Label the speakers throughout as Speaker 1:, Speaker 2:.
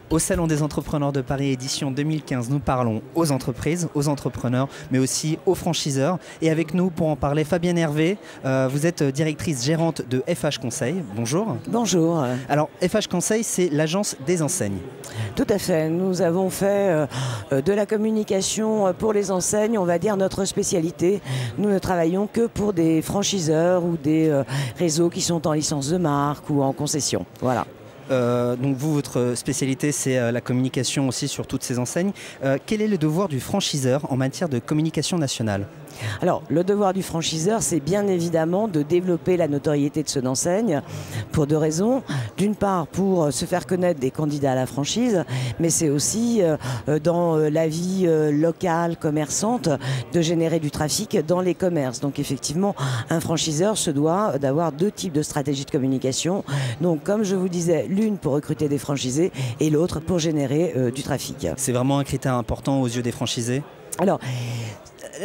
Speaker 1: Au Salon des entrepreneurs de Paris édition 2015, nous parlons aux entreprises, aux entrepreneurs, mais aussi aux franchiseurs. Et avec nous, pour en parler, Fabienne Hervé, vous êtes directrice gérante de FH Conseil. Bonjour.
Speaker 2: Bonjour.
Speaker 1: Alors, FH Conseil, c'est l'agence des enseignes.
Speaker 2: Tout à fait. Nous avons fait de la communication pour les enseignes, on va dire notre spécialité. Nous ne travaillons que pour des franchiseurs ou des réseaux qui sont en licence de marque ou en concession. Voilà.
Speaker 1: Donc vous, votre spécialité, c'est la communication aussi sur toutes ces enseignes. Quel est le devoir du franchiseur en matière de communication nationale ?
Speaker 2: Alors, le devoir du franchiseur, c'est bien évidemment de développer la notoriété de son enseigne pour deux raisons. D'une part, pour se faire connaître des candidats à la franchise, mais c'est aussi dans la vie locale, commerçante, de générer du trafic dans les commerces. Donc effectivement, un franchiseur se doit d'avoir deux types de stratégies de communication. Donc comme je vous disais, l'une pour recruter des franchisés et l'autre pour générer du trafic.
Speaker 1: C'est vraiment un critère important aux yeux des franchisés ?
Speaker 2: Alors,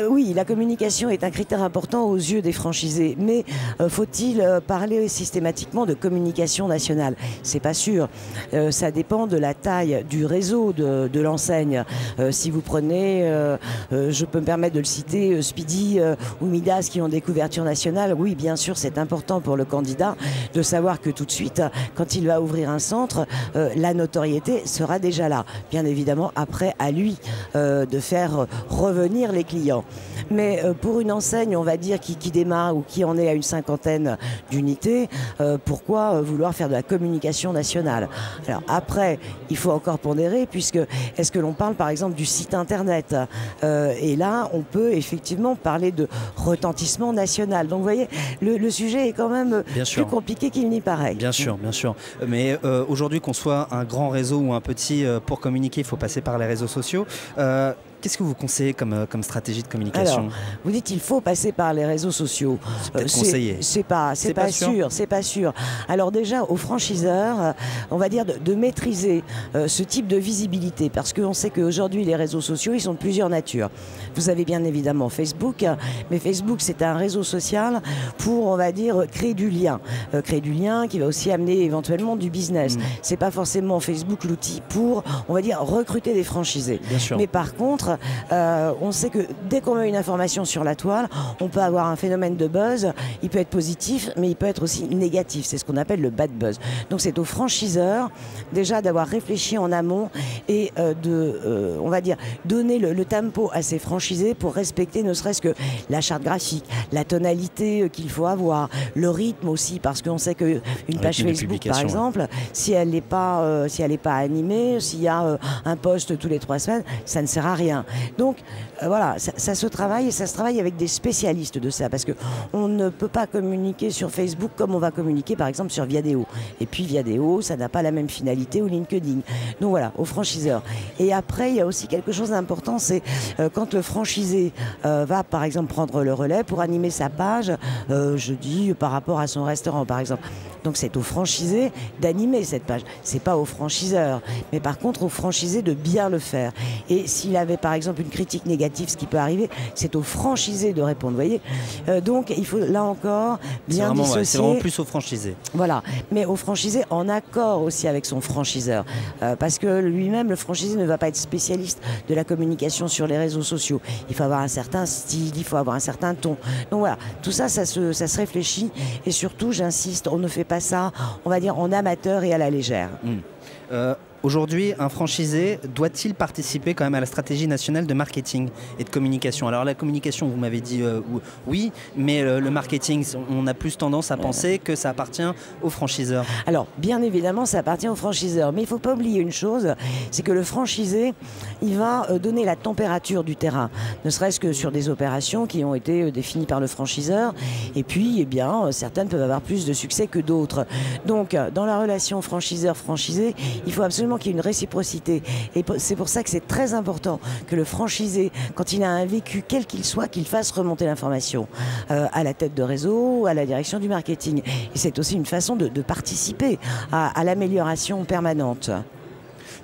Speaker 2: oui, la communication est un critère important aux yeux des franchisés, mais faut-il parler systématiquement de communication nationale? C'est pas sûr. Ça dépend de la taille du réseau de l'enseigne. Si vous prenez, je peux me permettre de le citer, Speedy ou Midas qui ont des couvertures nationales, oui, bien sûr, c'est important pour le candidat de savoir que tout de suite, quand il va ouvrir un centre, la notoriété sera déjà là. Bien évidemment, après, à lui de faire revenir les clients. Mais pour une enseigne, on va dire, qui démarre ou qui en est à une cinquantaine d'unités, pourquoi vouloir faire de la communication nationale? Alors après, il faut encore pondérer, puisque est-ce que l'on parle par exemple du site internet? Et là, on peut effectivement parler de retentissement national. Donc vous voyez, le sujet est quand même plus compliqué qu'il n'y paraît.
Speaker 1: Bien sûr, bien sûr. Mais aujourd'hui, qu'on soit un grand réseau ou un petit, pour communiquer, il faut passer par les réseaux sociaux. Qu'est-ce que vous conseillez comme stratégie de communication?
Speaker 2: Alors, vous dites qu'il faut passer par les réseaux sociaux.
Speaker 1: C'est peut-être conseillé.
Speaker 2: C'est pas sûr, c'est pas sûr. Alors déjà, aux franchiseurs, on va dire de maîtriser ce type de visibilité, parce qu'on sait qu'aujourd'hui, les réseaux sociaux, ils sont de plusieurs natures. Vous avez bien évidemment Facebook, mais Facebook, c'est un réseau social pour, on va dire, créer du lien. Créer du lien qui va aussi amener éventuellement du business. C'est pas forcément Facebook l'outil pour, on va dire, recruter des franchisés.
Speaker 1: Bien sûr.
Speaker 2: Mais par contre, on sait que dès qu'on met une information sur la toile, on peut avoir un phénomène de buzz. Il peut être positif, mais il peut être aussi négatif. C'est ce qu'on appelle le bad buzz. Donc c'est aux franchiseurs déjà d'avoir réfléchi en amont et on va dire, donner le tempo à ces franchisés pour respecter ne serait-ce que la charte graphique, la tonalité qu'il faut avoir, le rythme aussi, parce qu'on sait qu'une page Facebook, par exemple, si elle n'est pas animée, s'il y a un post tous les 3 semaines, ça ne sert à rien. Donc voilà, ça se travaille et ça se travaille avec des spécialistes de ça, parce qu'on ne peut pas communiquer sur Facebook comme on va communiquer par exemple sur Viadeo. Et puis Viadeo, ça n'a pas la même finalité, ou LinkedIn. Donc voilà, aux franchiseurs. Et après, il y a aussi quelque chose d'important, c'est quand le franchisé va par exemple prendre le relais pour animer sa page, je dis par rapport à son restaurant par exemple. Donc c'est au franchisé d'animer cette page. C'est pas au franchiseur. Mais par contre, au franchisé de bien le faire. Et s'il avait par exemple une critique négative, ce qui peut arriver, c'est au franchisé de répondre. Vous voyez, donc il faut là encore bien dissocier.
Speaker 1: Ouais, c'est vraiment plus au franchisé.
Speaker 2: Voilà. Mais au franchisé en accord aussi avec son franchiseur. Parce que lui-même, le franchisé ne va pas être spécialiste de la communication sur les réseaux sociaux. Il faut avoir un certain style, il faut avoir un certain ton. Donc voilà, tout ça, ça se réfléchit. Et surtout, j'insiste, on ne fait pas ça, on va dire, en amateur et à la légère.
Speaker 1: Aujourd'hui, un franchisé doit-il participer quand même à la stratégie nationale de marketing et de communication? Alors la communication, vous m'avez dit oui, mais le marketing, on a plus tendance à penser que ça appartient aux franchiseurs.
Speaker 2: Alors, bien évidemment, ça appartient aux franchiseurs, mais il ne faut pas oublier une chose, c'est que le franchisé, il va donner la température du terrain, ne serait-ce que sur des opérations qui ont été définies par le franchiseur, et puis, eh bien, certaines peuvent avoir plus de succès que d'autres. Donc, dans la relation franchiseur-franchisé, il faut absolument qu'il y ait une réciprocité. Et c'est pour ça que c'est très important que le franchisé, quand il a un vécu, quel qu'il soit, qu'il fasse remonter l'information à la tête de réseau, à la direction du marketing. Et c'est aussi une façon de participer à l'amélioration permanente.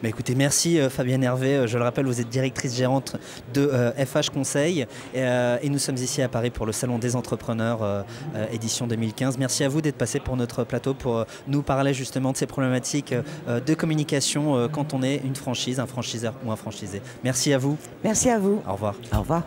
Speaker 1: Bah, écoutez, merci Fabienne Hervé. Je le rappelle, vous êtes directrice gérante de FH Conseil et nous sommes ici à Paris pour le Salon des entrepreneurs édition 2015. Merci à vous d'être passé pour notre plateau pour nous parler justement de ces problématiques de communication quand on est une franchise, un franchiseur ou un franchisé. Merci à vous.
Speaker 2: Merci à vous.
Speaker 1: Au revoir.
Speaker 2: Au revoir.